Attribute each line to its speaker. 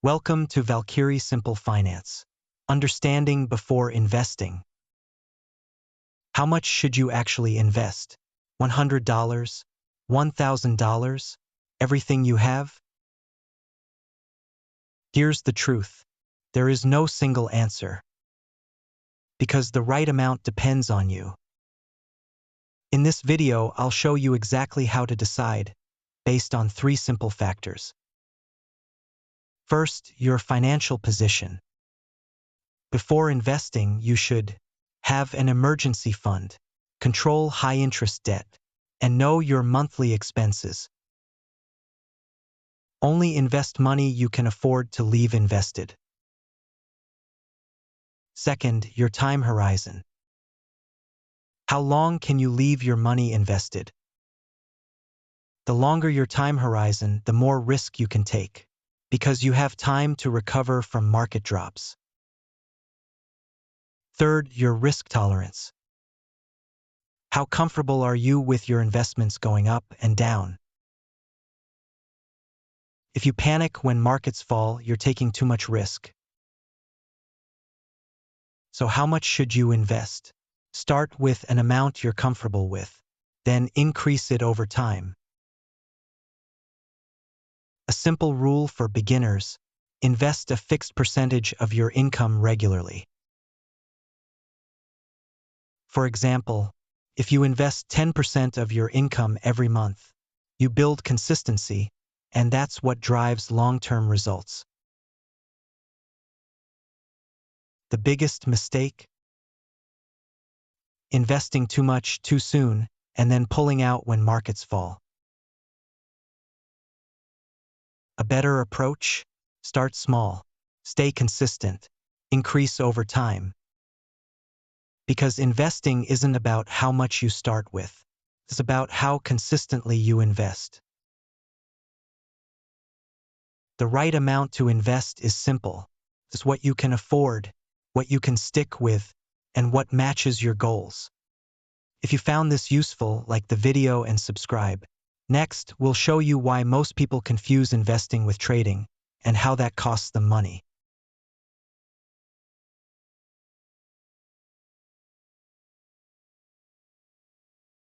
Speaker 1: Welcome to Valkyrie Simple Finance. Understanding before investing. How much should you actually invest? $100? $1,000? Everything you have? Here's the truth. There is no single answer. Because the right amount depends on you. In this video, I'll show you exactly how to decide, based on 3 simple factors. First, your financial position. Before investing, you should have an emergency fund, control high-interest debt, and know your monthly expenses. Only invest money you can afford to leave invested. Second, your time horizon. How long can you leave your money invested? The longer your time horizon, the more risk you can take, because you have time to recover from market drops. Third, your risk tolerance. How comfortable are you with your investments going up and down? If you panic when markets fall, you're taking too much risk. So how much should you invest? Start with an amount you're comfortable with, then increase it over time. A simple rule for beginners: invest a fixed percentage of your income regularly. For example, if you invest 10% of your income every month, you build consistency, and that's what drives long-term results. The biggest mistake? Investing too much too soon, and then pulling out when markets fall. A better approach? Start small, stay consistent, increase over time. Because investing isn't about how much you start with, it's about how consistently you invest. The right amount to invest is simple. It's what you can afford, what you can stick with, and what matches your goals. If you found this useful, like the video and subscribe. Next, we'll show you why most people confuse investing with trading, and how that costs them money.